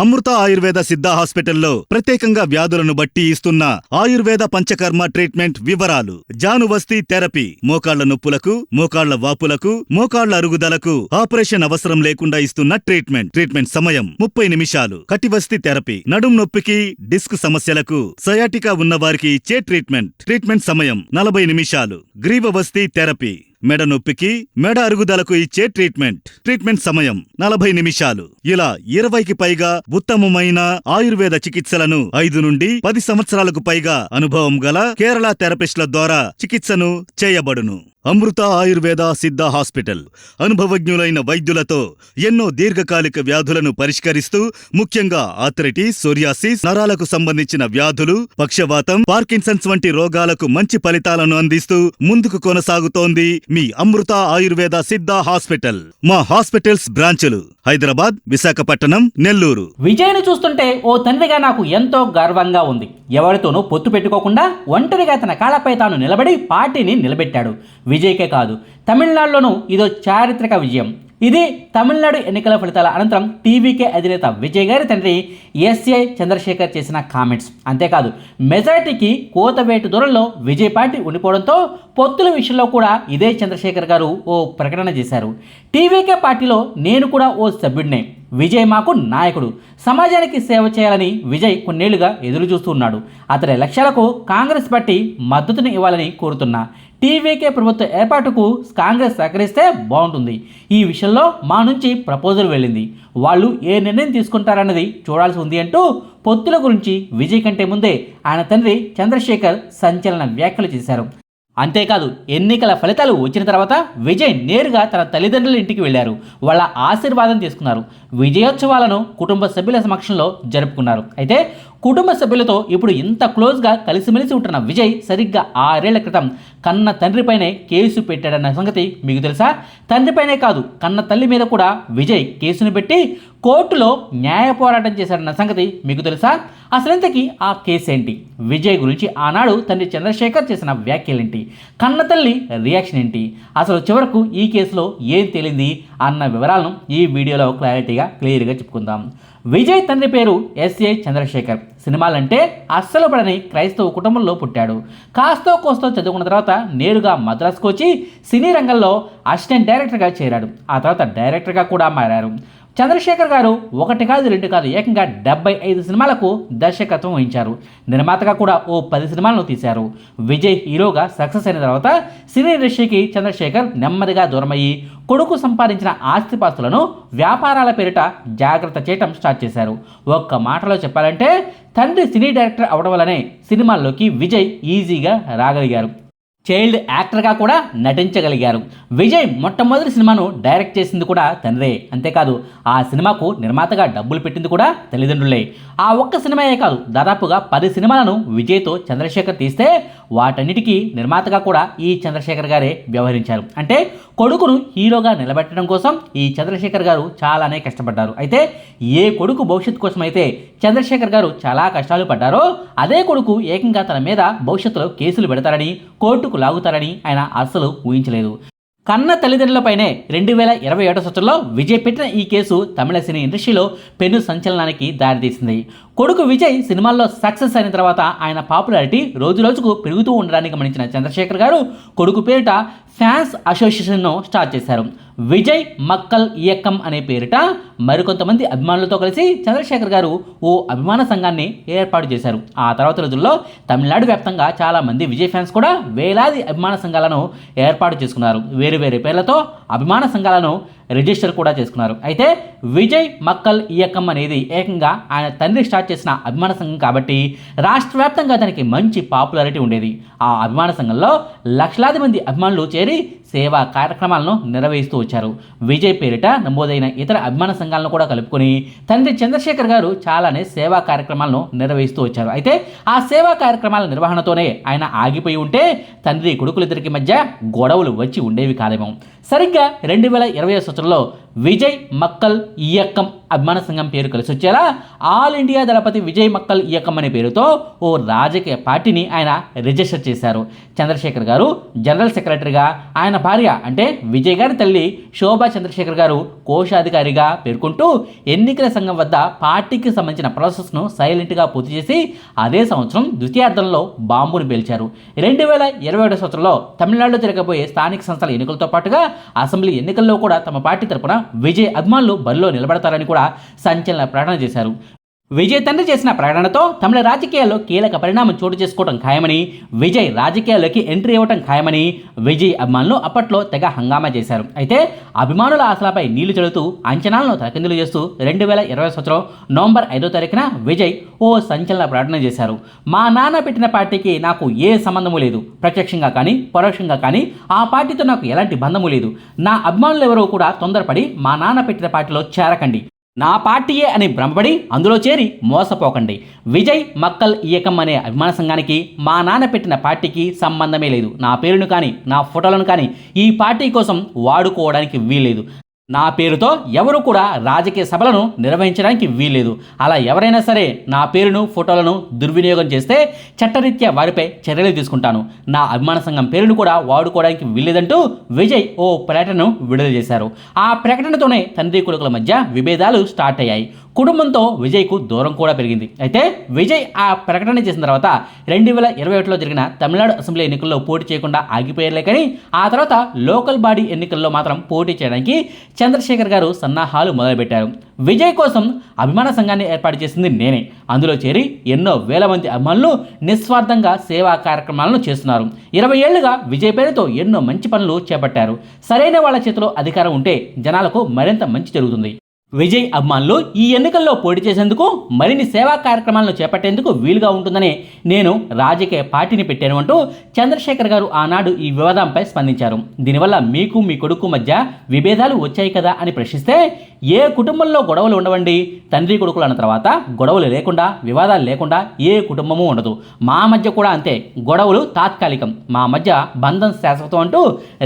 అమృత ఆయుర్వేద సిద్ధ హాస్పిటల్లో ప్రత్యేకంగా వ్యాధులను బట్టి ఇస్తున్న ఆయుర్వేద పంచకర్మ ట్రీట్మెంట్ వివరాలు. జానువస్తి థెరపీ, మోకాళ్ల నొప్పులకు, మోకాళ్ల వాపులకు, మోకాళ్ల అరుగుదలకు ఆపరేషన్ అవసరం లేకుండా ఇస్తున్న ట్రీట్మెంట్ సమయం 30 నిమిషాలు. కటివస్తి థెరపీ, నడుం నొప్పికి, డిస్క్ సమస్యలకు, సయాటికా ఉన్నవారికి ఇచ్చే ట్రీట్మెంట్ సమయం 40 నిమిషాలు. గ్రీవవస్తి థెరపీ, మెడ నొప్పికి, మెడ అరుగుదలకు ఇచ్చే ట్రీట్మెంట్ సమయం 40 నిమిషాలు. ఇలా 20కి పైగా ఉత్తమమైన ఆయుర్వేద చికిత్సలను 5 నుండి 10 సంవత్సరాలకు పైగా అనుభవం గల కేరళ థెరపిస్టుల ద్వారా చికిత్సను చేయబడును. అమృత ఆయుర్వేద సిద్ధ హాస్పిటల్ అనుభవజ్ఞులైన వైద్యులతో ఎన్నో దీర్ఘకాలిక వ్యాధులను పరిష్కరిస్తూ, ముఖ్యంగా ఆర్థరైటిస్, సోరియాసిస్, నరాలకు సంబంధించిన వ్యాధులు, పక్షవాతం, పార్కిన్సన్స్ వంటి రోగాలకు మంచి ఫలితాలను అందిస్తూ ముందుకు కొనసాగుతోంది మీ అమృత ఆయుర్వేద సిద్ధ హాస్పిటల్. మా హాస్పిటల్స్ బ్రాంచులు హైదరాబాద్, విశాఖపట్నం, నెల్లూరు. విజయ్ను చూస్తుంటే ఓ తండ్రిగా నాకు ఎంతో గర్వంగా ఉంది. ఎవరితోనూ పొత్తు పెట్టుకోకుండా ఒంటరిగా తన కాళ్లపై తాను నిలబడి పార్టీని నిలబెట్టాడు. విజయ్కే కాదు, తమిళనాడులోనూ ఇదో చారిత్రక విజయం. ఇది తమిళనాడు ఎన్నికల ఫలితాల అనంతరం టీవీకే అధినేత విజయ్ గారి తండ్రి ఎస్ఏ చంద్రశేఖర్ చేసిన కామెంట్స్. అంతేకాదు, మెజారిటీకి కోతవేటు దూరంలో విజయ్ పార్టీ ఉండిపోవడంతో పొత్తుల విషయంలో కూడా ఇదే చంద్రశేఖర్ గారు ఓ ప్రకటన చేశారు. టీవీకే పార్టీలో నేను కూడా ఓ సభ్యుడినే. విజయ్ మాకు నాయకుడు. సమాజానికి సేవ చేయాలని విజయ్ కొన్నేళ్లుగా ఎదురు చూస్తూ ఉన్నాడు. అతని లక్ష్యాలకు కాంగ్రెస్ పార్టీ మద్దతుని ఇవ్వాలని కోరుతున్నా. టీవీకే ప్రభుత్వ ఏర్పాటుకు కాంగ్రెస్ సహకరిస్తే బాగుంటుంది. ఈ విషయంలో మా నుంచి ప్రపోజల్ వెళ్ళింది. వాళ్ళు ఏ నిర్ణయం తీసుకుంటారన్నది చూడాల్సి ఉంది అంటూ పొత్తుల గురించి విజయ్ కంటే ముందే ఆయన తండ్రి చంద్రశేఖర్ సంచలన వ్యాఖ్యలు చేశారు. అంతేకాదు, ఎన్నికల ఫలితాలు వచ్చిన తర్వాత విజయ్ నేరుగా తన తల్లిదండ్రుల ఇంటికి వెళ్లారు. వాళ్ళ ఆశీర్వాదం తీసుకున్నారు. విజయోత్సవాలను కుటుంబ సభ్యుల సమక్షంలో జరుపుకున్నారు. అయితే కుటుంబ సభ్యులతో ఇప్పుడు ఇంత క్లోజ్గా కలిసిమెలిసి ఉంటున్న విజయ్ సరిగ్గా 6 ఏళ్ల క్రితం కన్న తండ్రిపైనే కేసు పెట్టాడన్న సంగతి మీకు తెలుసా? తండ్రిపైనే కాదు, కన్న తల్లి మీద కూడా విజయ్ కేసును పెట్టి కోర్టులో న్యాయ పోరాటం చేశాడన్న సంగతి మీకు తెలుసా? అసలెంతకీ ఆ కేసు ఏంటి? విజయ్ గురించి ఆనాడు తండ్రి చంద్రశేఖర్ చేసిన వ్యాఖ్యలేంటి? కన్న తల్లి రియాక్షన్ ఏంటి? అసలు చివరకు ఈ కేసులో ఏం తేలింది అన్న వివరాలను ఈ వీడియోలో క్లియర్గా చెప్పుకుందాం. విజయ్ తండ్రి పేరు ఎస్ఏ చంద్రశేఖర్. సినిమాలంటే అస్సలు పడని క్రైస్తవ కుటుంబంలో పుట్టాడు. కాస్తో కోస్తో చదువుకున్న తర్వాత నేరుగా మద్రాసుకు వచ్చి సినీ రంగంలో అసిస్టెంట్ డైరెక్టర్గా చేరాడు. ఆ తర్వాత డైరెక్టర్గా కూడా మారారు. చంద్రశేఖర్ గారు 1 కాదు 2 కాదు ఏకంగా 75 సినిమాలకు దర్శకత్వం వహించారు. నిర్మాతగా కూడా ఓ 10 సినిమాలను తీశారు. విజయ్ హీరోగా సక్సెస్ అయిన తర్వాత సినీ ఇండస్ట్రీకి చంద్రశేఖర్ నెమ్మదిగా దూరమయ్యి కొడుకు సంపాదించిన ఆస్తిపాస్తులను వ్యాపారాల పేరిట జాగ్రత్త చేయటం స్టార్ట్ చేశారు. ఒక్క మాటలో చెప్పాలంటే తండ్రి సినీ డైరెక్టర్ అవడం వల్లనే సినిమాల్లోకి విజయ్ ఈజీగా రాగలిగారు. చైల్డ్ యాక్టర్గా కూడా నటించగలిగారు. విజయ్ మొట్టమొదటి సినిమాను డైరెక్ట్ చేసింది కూడా తండ్రే. అంతేకాదు, ఆ సినిమాకు నిర్మాతగా డబ్బులు పెట్టింది కూడా తల్లిదండ్రులే. ఆ ఒక్క సినిమాయే కాదు, దాదాపుగా 10 సినిమాలను విజయ్తో చంద్రశేఖర్ తీస్తే వాటన్నిటికీ నిర్మాతగా కూడా ఈ చంద్రశేఖర్ గారే వ్యవహరించారు. అంటే కొడుకును హీరోగా నిలబెట్టడం కోసం ఈ చంద్రశేఖర్ గారు చాలానే కష్టపడ్డారు. అయితే ఏ కొడుకు భవిష్యత్తు కోసం అయితే చంద్రశేఖర్ గారు చాలా కష్టాలు పడ్డారో, అదే కొడుకు ఏకంగా తన మీద భవిష్యత్తులో కేసులు పెడతారని, కోర్టుకు లాగుతారని ఆయన అస్సలు ఊహించలేదు. కన్న తల్లిదండ్రులపైనే 2021 సంవత్సరంలో విజయ్ పెట్టిన ఈ కేసు తమిళ సినీ ఇండస్ట్రీలో పెను సంచలనానికి దారితీసింది. కొడుకు విజయ్ సినిమాల్లో సక్సెస్ అయిన తర్వాత ఆయన పాపులారిటీ రోజురోజుకు పెరుగుతూ ఉండడానికి గమనించిన చంద్రశేఖర్ గారు కొడుకు పేరిట ఫ్యాన్స్ అసోసియేషన్ను స్టార్ట్ చేశారు. విజయ్ మక్కల్ ఇయక్కం అనే పేరిట మరికొంతమంది అభిమానులతో కలిసి చంద్రశేఖర్ గారు ఓ అభిమాన సంఘాన్ని ఏర్పాటు చేశారు. ఆ తర్వాత రోజుల్లో తమిళనాడు వ్యాప్తంగా చాలామంది విజయ్ ఫ్యాన్స్ కూడా వేలాది అభిమాన సంఘాలను ఏర్పాటు చేసుకున్నారు. వేరు వేరు పేర్లతో అభిమాన సంఘాలను రిజిస్టర్ కూడా చేసుకున్నారు. అయితే విజయ్ మక్కల్ ఇయక్కం అనేది ఏకంగా ఆయన తండ్రి స్టార్ట్ చేసిన అభిమాన సంఘం కాబట్టి రాష్ట్ర వ్యాప్తంగా దానికి మంచి పాపులారిటీ ఉండేది. ఆ అభిమాన సంఘంలో లక్షలాది మంది అభిమానులు చేరి సేవా కార్యక్రమాలను నిర్వహిస్తూ వచ్చారు. విజయ్ పేరిట నమోదైన ఇతర అభిమాన సంఘాలను కూడా కలుపుకొని తండ్రి చంద్రశేఖర్ గారు చాలానే సేవా కార్యక్రమాలను నిర్వహిస్తూ వచ్చారు. అయితే ఆ సేవా కార్యక్రమాల నిర్వహణతోనే ఆయన ఆగిపోయి ఉంటే తండ్రి కొడుకులిద్దరికి మధ్య గొడవలు వచ్చి ఉండేవి కాదేమో. సరిగ్గా 2020 సంవత్సరంలో విజయ్ మక్కల్ ఇయక్కం అభిమాన సంఘం పేరు కలిసి వచ్చేలా ఆల్ ఇండియా దళపతి విజయ్ మక్కల్ ఇయక్కం అనే పేరుతో ఓ రాజకీయ పార్టీని ఆయన రిజిస్టర్ చేశారు. చంద్రశేఖర్ గారు జనరల్ సెక్రటరీగా, ఆయన భార్య అంటే విజయ్ గారి తల్లి శోభా చంద్రశేఖర్ గారు కోశాధికారిగా పేర్కొంటూ ఎన్నికల సంఘం వద్ద పార్టీకి సంబంధించిన ప్రాసెస్ను సైలెంట్గా పూర్తి చేసి అదే సంవత్సరం ద్వితీయార్థంలో బాంబును పేల్చారు. 2021 సంవత్సరంలో తమిళనాడులో జరగబోయే స్థానిక సంస్థల ఎన్నికలతో పాటుగా అసెంబ్లీ ఎన్నికల్లో కూడా తమ పార్టీ తరపున విజయ్ అభిమానులు బరిలో నిలబడతారని కూడా సంచలన ప్రకటన చేశారు. విజయ్ తండ్రి చేసిన ప్రకటనతో తమిళ రాజకీయాల్లో కీలక పరిణామం చోటు చేసుకోవడం ఖాయమని, విజయ్ రాజకీయాల్లోకి ఎంట్రీ ఇవ్వడం ఖాయమని విజయ్ అభిమానులు అప్పట్లో తెగ హంగామా చేశారు. అయితే అభిమానుల ఆశలపై నీళ్లు చల్లుతూ అంచనాలను తలకిందులు చేస్తూ 2020 సంవత్సరం నవంబర్ 5వ తారీఖున విజయ్ ఓ సంచలన ప్రకటన చేశారు. మా నాన్న పెట్టిన పార్టీకి నాకు ఏ సంబంధము లేదు. ప్రత్యక్షంగా కానీ పరోక్షంగా కానీ ఆ పార్టీతో నాకు ఎలాంటి బంధము లేదు. నా అభిమానులు ఎవరో కూడా తొందరపడి మా నాన్న పెట్టిన పార్టీలో చేరకండి. నా పార్టీయే అని భ్రమపడి అందులో చేరి మోసపోకండి. విజయ్ మక్కల్ ఇయకం అనే అభిమాన సంఘానికి మా నాన్న పెట్టిన పార్టీకి సంబంధమే లేదు. నా పేరును కానీ నా ఫోటోలను కానీ ఈ పార్టీ కోసం వాడుకోవడానికి వీల్లేదు. నా పేరుతో ఎవరు కూడా రాజకీయ సభలను నిర్వహించడానికి వీల్లేదు. అలా ఎవరైనా సరే నా పేరును ఫోటోలను దుర్వినియోగం చేస్తే చట్టరీత్యా వారిపై చర్యలు తీసుకుంటాను. నా అభిమాన సంఘం పేరును కూడా వాడుకోవడానికి వీల్లేదంటూ విజయ్ ఓ ప్రకటనను విడుదల చేశారు. ఆ ప్రకటనతోనే తండ్రి కొడుకుల మధ్య విభేదాలు స్టార్ట్ అయ్యాయి. కుటుంబంతో విజయ్కు దూరం కూడా పెరిగింది. అయితే విజయ్ ఆ ప్రకటన చేసిన తర్వాత 2021లో జరిగిన తమిళనాడు అసెంబ్లీ ఎన్నికల్లో పోటీ చేయకుండా ఆగిపోయారులే కానీ ఆ తర్వాత లోకల్ బాడీ ఎన్నికల్లో మాత్రం పోటీ చేయడానికి చంద్రశేఖర్ గారు సన్నాహాలు మొదలుపెట్టారు. విజయ్ కోసం అభిమాన సంఘాన్ని ఏర్పాటు చేసింది నేనే. అందులో చేరి ఎన్నో వేల మంది అభిమానులు నిస్వార్థంగా సేవా కార్యక్రమాలను చేస్తున్నారు. 20 ఏళ్లుగా విజయ్ పేరుతో ఎన్నో మంచి పనులు చేపట్టారు. సరైన వాళ్ళ చేతిలో అధికారం ఉంటే జనాలకు మరింత మంచి జరుగుతుంది. విజయ్ అభిమానులు ఈ ఎన్నికల్లో పోటీ చేసేందుకు మరిన్ని సేవా కార్యక్రమాలను చేపట్టేందుకు వీలుగా ఉంటుందని నేను రాజకీయ పార్టీని పెట్టాను అంటూ చంద్రశేఖర్ గారు ఆనాడు ఈ వివాదంపై స్పందించారు. దీనివల్ల మీకు మీ కొడుకు మధ్య విభేదాలు వచ్చాయి కదా అని ప్రశ్నిస్తే, ఏ కుటుంబంలో గొడవలు ఉండవండి. తండ్రి కొడుకులు అన్న తర్వాత గొడవలు లేకుండా వివాదాలు లేకుండా ఏ కుటుంబము ఉండదు. మా మధ్య కూడా అంతే. గొడవలు తాత్కాలికం, మా మధ్య బంధం శాశ్వతం అంటూ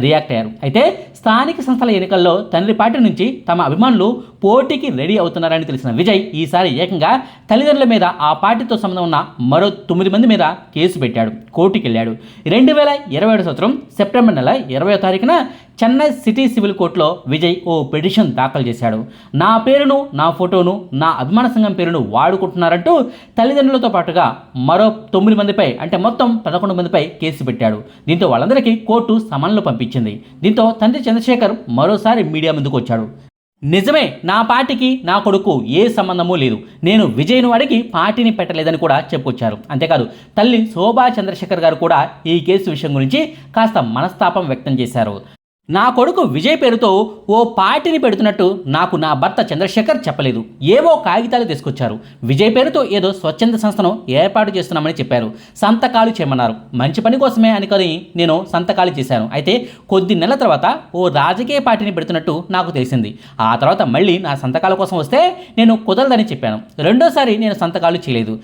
రియాక్ట్ అయ్యారు. అయితే స్థానిక సంస్థల ఎన్నికల్లో తండ్రి పార్టీ నుంచి తమ అభిమానులు పోటీకి రెడీ అవుతున్నారని తెలిసిన విజయ్ ఈసారి ఏకంగా తల్లిదండ్రుల మీద ఆ పార్టీతో సంబంధం ఉన్న మరో 9 మంది మీద కేసు పెట్టాడు. కోర్టుకి వెళ్ళాడు. 2027 సంవత్సరం సెప్టెంబర్ నెల 20వ తారీఖున చెన్నై సిటీ సివిల్ కోర్టులో విజయ్ ఓ పిటిషన్ దాఖలు చేశాడు. నా పేరును నా ఫోటోను నా అభిమాన సంఘం పేరును వాడుకుంటున్నారంటూ తల్లిదండ్రులతో పాటుగా మరో 9 మందిపై అంటే మొత్తం 11 మందిపై కేసు పెట్టాడు. దీంతో వాళ్ళందరికీ కోర్టు సమన్లు పంపించింది. దీంతో తండ్రి చంద్రశేఖర్ మరోసారి మీడియా ముందుకు వచ్చాడు. నిజమే, నా పార్టీకి నా కొడుకు ఏ సంబంధమూ లేదు. నేను విజయ్ను అడిగి పార్టీని పెట్టలేదని కూడా చెప్పుకొచ్చారు. అంతేకాదు తల్లి శోభా చంద్రశేఖర్ గారు కూడా ఈ కేసు విషయం గురించి కాస్త మనస్తాపం వ్యక్తం చేశారు. నా కొడుకు విజయ్ పేరుతో ఓ పార్టీని పెడుతున్నట్టు నాకు నా భర్త చంద్రశేఖర్ చెప్పలేదు. ఏవో కాగితాలు తీసుకొచ్చారు. విజయ్ పేరుతో ఏదో స్వచ్ఛంద సంస్థను ఏర్పాటు చేస్తున్నామని చెప్పారు. సంతకాలు చేయమన్నారు. మంచి పని కోసమే అనుకొని నేను సంతకాలు చేశాను. అయితే కొద్ది నెలల తర్వాత ఓ రాజకీయ పార్టీని పెడుతున్నట్టు నాకు తెలిసింది. ఆ తర్వాత మళ్ళీ నా సంతకాల కోసం వస్తే నేను కుదరదని చెప్పాను. రెండోసారి నేను సంతకాలు చేయలేదు.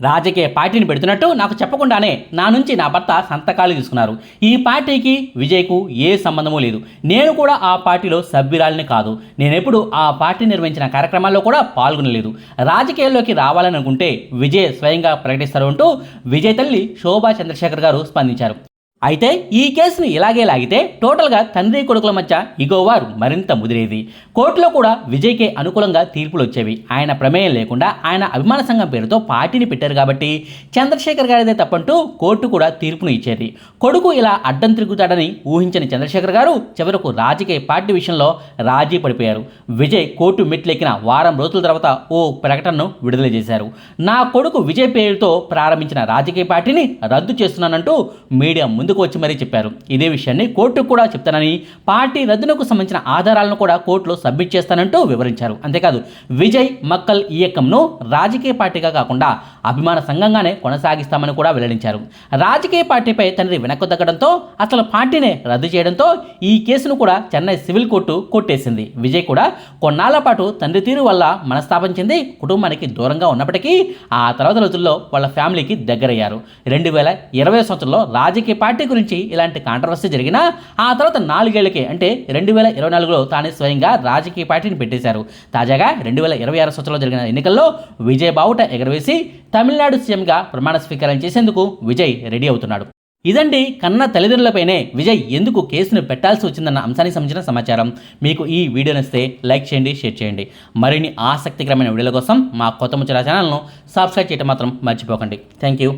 రాజకీయ పార్టీని పెడుతున్నట్టు నాకు చెప్పకుండానే నా నుంచి నా భర్త సంతకాలు తీసుకున్నారు. ఈ పార్టీకి విజయ్కు ఏ సంబంధమూ లేదు. నేను కూడా ఆ పార్టీలో సభ్యురాలిని కాదు. నేనెప్పుడు ఆ పార్టీ నిర్వహించిన కార్యక్రమాల్లో కూడా పాల్గొనలేదు. రాజకీయాల్లోకి రావాలని అనుకుంటే విజయ్ స్వయంగా ప్రకటిస్తారు అంటూ విజయ్ తల్లి శోభా చంద్రశేఖర్ గారు స్పందించారు. అయితే ఈ కేసును ఇలాగే లాగితే టోటల్గా తండ్రి కొడుకుల మధ్య ఇగోవారు మరింత ముదిరేది. కోర్టులో కూడా విజయ్కే అనుకూలంగా తీర్పులు వచ్చేవి. ఆయన ప్రమేయం లేకుండా ఆయన అభిమాన సంఘం పేరుతో పార్టీని పెట్టారు కాబట్టి చంద్రశేఖర్ గారిదే తప్పంటూ కోర్టు కూడా తీర్పును ఇచ్చేది. కొడుకు ఇలా అడ్డం తిరుగుతాడని ఊహించని చంద్రశేఖర్ గారు చివరకు రాజకీయ పార్టీ విషయంలో రాజీ పడిపోయారు. విజయ్ కోర్టు మెట్లెక్కిన వారం రోజుల తర్వాత ఓ ప్రకటనను విడుదల చేశారు. నా కొడుకు విజయ్ పేరుతో ప్రారంభించిన రాజకీయ పార్టీని రద్దు చేస్తున్నానంటూ మీడియా ముందుకు వచ్చి మరీ చెప్పారు. ఇదే విషయాన్ని కోర్టుకు కూడా చెప్తానని, పార్టీ రద్దునకు సంబంధించిన ఆధారాలను కూడా కోర్టులో సబ్మిట్ చేస్తానంటూ వివరించారు. అంతేకాదు విజయ్ మక్కల్ ఇయకంను రాజకీయ పార్టీగా కాకుండా అభిమాన సంఘంగానే కొనసాగిస్తామని కూడా వెల్లడించారు. రాజకీయ పార్టీపై తండ్రి వెనక్కు తగ్గడంతో అసలు పార్టీనే రద్దు చేయడంతో ఈ కేసును కూడా చెన్నై సివిల్ కోర్టు కొట్టేసింది. విజయ్ కూడా కొన్నాళ్ల పాటు తండ్రి తీరు వల్ల మనస్తాపం చెంది కుటుంబానికి దూరంగా ఉన్నప్పటికీ ఆ తర్వాత రోజుల్లో వాళ్ళ ఫ్యామిలీకి దగ్గరయ్యారు. 2020 సంవత్సరంలో రాజకీయ పార్టీ గురించి ఇలాంటి కాంట్రవర్సీ జరిగినా ఆ తర్వాత 4 ఏళ్లకే అంటే 2024లో తానే స్వయంగా రాజకీయ పార్టీని పెట్టేశారు. తాజాగా 2026 సంవత్సరంలో జరిగిన ఎన్నికల్లో విజయ్ బావుట ఎగరవేసి తమిళనాడు సీఎంగా ప్రమాణ స్వీకారం చేసేందుకు విజయ్ రెడీ అవుతున్నాడు. ఇదండి కన్న తల్లిదండ్రులపైనే విజయ్ ఎందుకు కేసును పెట్టాల్సి వచ్చిందన్న అంశానికి సంబంధించిన సమాచారం. మీకు ఈ వీడియో నచ్చితే లైక్ చేయండి, షేర్ చేయండి. మరిన్ని ఆసక్తికరమైన వీడియోల కోసం మా కొత్త ముచ్చట ఛానల్ను సబ్స్క్రైబ్ చేయడం మాత్రం మర్చిపోకండి. Thank you.